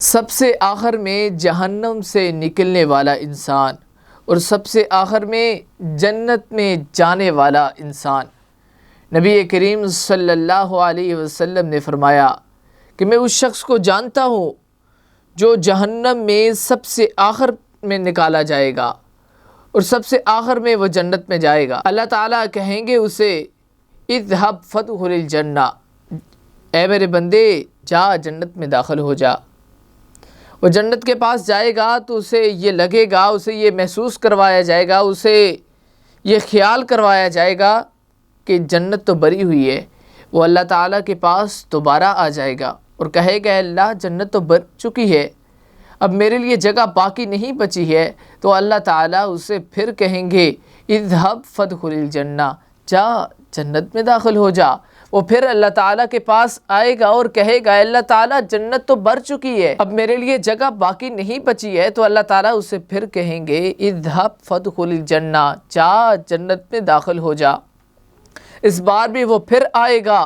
سب سے آخر میں جہنم سے نکلنے والا انسان اور سب سے آخر میں جنت میں جانے والا انسان، نبی کریم صلی اللہ علیہ وسلم نے فرمایا کہ میں اس شخص کو جانتا ہوں جو جہنم میں سب سے آخر میں نکالا جائے گا اور سب سے آخر میں وہ جنت میں جائے گا۔ اللہ تعالیٰ کہیں گے اسے اذهب فادخل الجنہ، اے میرے بندے جا جنت میں داخل ہو جا۔ وہ جنت کے پاس جائے گا تو اسے یہ لگے گا، اسے یہ محسوس کروایا جائے گا، اسے یہ خیال کروایا جائے گا کہ جنت تو بری ہوئی ہے۔ وہ اللہ تعالیٰ کے پاس دوبارہ آ جائے گا اور کہے گا اللہ جنت تو بر چکی ہے، اب میرے لیے جگہ باقی نہیں بچی ہے۔ تو اللہ تعالیٰ اسے پھر کہیں گے اذهب فادخل الجنہ، جا جنت میں داخل ہو جا۔ وہ پھر اللہ تعالیٰ کے پاس آئے گا اور کہے گا اللہ تعالیٰ جنت تو بھر چکی ہے، اب میرے لیے جگہ باقی نہیں بچی ہے۔ تو اللہ تعالیٰ اسے پھر کہیں گے اذهب فادخل الجنہ، جا جنت میں داخل ہو جا۔ اس بار بھی وہ پھر آئے گا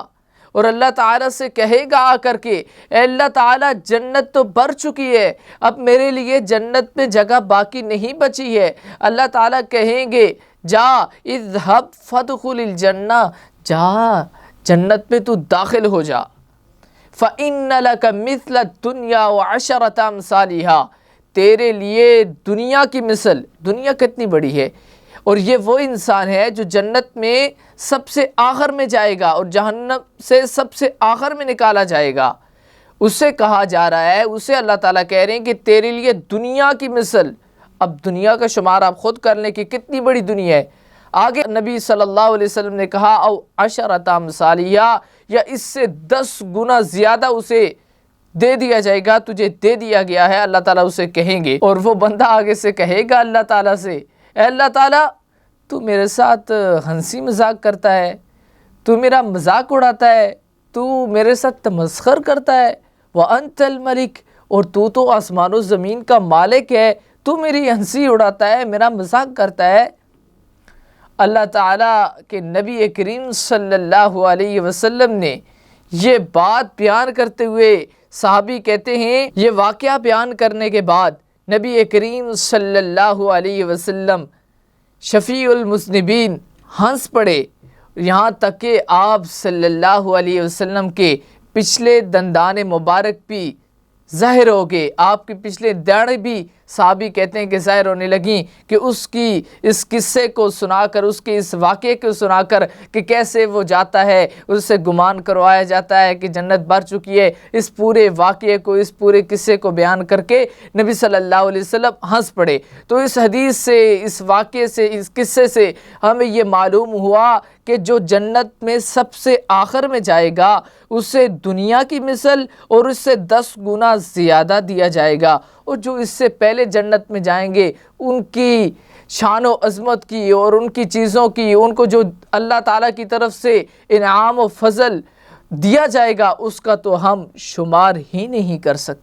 اور اللہ تعالیٰ سے کہے گا آ کر کے اے اللہ تعالیٰ جنت تو بھر چکی ہے، اب میرے لیے جنت میں جگہ باقی نہیں بچی ہے۔ اللہ تعالیٰ کہیں گے جا اذهب فادخل الجنہ، جا جنت میں تو داخل ہو جا۔ فَإِنَّ لَكَ مِثْلَ الدُّنْيَا وَعَشَرَةَ أَمْثَالِهَا، تیرے لیے دنیا کی مثل، دنیا کتنی بڑی ہے، اور یہ وہ انسان ہے جو جنت میں سب سے آخر میں جائے گا اور جہنم سے سب سے آخر میں نکالا جائے گا۔ اسے کہا جا رہا ہے، اسے اللہ تعالیٰ کہہ رہے ہیں کہ تیرے لیے دنیا کی مثل۔ اب دنیا کا شمار آپ خود کر لیں کہ کتنی بڑی دنیا ہے۔ آگے نبی صلی اللہ علیہ وسلم نے کہا او عشرۃ امثالہا، یا اس سے 10 گنا زیادہ اسے دے دیا جائے گا، تجھے دے دیا گیا ہے۔ اللہ تعالیٰ اسے کہیں گے اور وہ بندہ آگے سے کہے گا اللہ تعالیٰ سے اے اللہ تعالیٰ تو میرے ساتھ ہنسی مذاق کرتا ہے، تو میرا مذاق اڑاتا ہے، تو میرے ساتھ تمسخر کرتا ہے، وَأَنْتَ الْمَلِكُ، اور تو آسمان و زمین کا مالک ہے، تو میری ہنسی اڑاتا ہے، میرا مذاق کرتا ہے۔ اللہ تعالیٰ کے نبی کریم صلی اللہ علیہ وسلم نے یہ بات بیان کرتے ہوئے، صحابی کہتے ہیں یہ واقعہ بیان کرنے کے بعد نبی کریم صلی اللہ علیہ وسلم شفیع المذنبین ہنس پڑے، یہاں تک کہ آپ صلی اللہ علیہ وسلم کے پچھلے دندان مبارک بھی ظاہر ہو گئے، آپ کے پچھلے داڑھیں بھی صحابی کہتے ہیں کہ ظاہر ہونے لگیں کہ اس کی اس قصے کو سنا کر، اس کے اس واقعے کو سنا کر کہ کیسے وہ جاتا ہے، اس سے گمان کروایا جاتا ہے کہ جنت بھر چکی ہے، اس پورے واقعے کو، اس پورے قصے کو بیان کر کے نبی صلی اللہ علیہ وسلم ہنس پڑے۔ تو اس حدیث سے، اس واقعے سے، اس قصے سے ہمیں یہ معلوم ہوا کہ جو جنت میں سب سے آخر میں جائے گا اسے دنیا کی مثل اور اس سے 10 گنا زیادہ دیا جائے گا، اور جو اس سے پہلے جنت میں جائیں گے ان کی شان و عظمت کی اور ان کی چیزوں کی، ان کو جو اللہ تعالیٰ کی طرف سے انعام و فضل دیا جائے گا اس کا تو ہم شمار ہی نہیں کر سکتے۔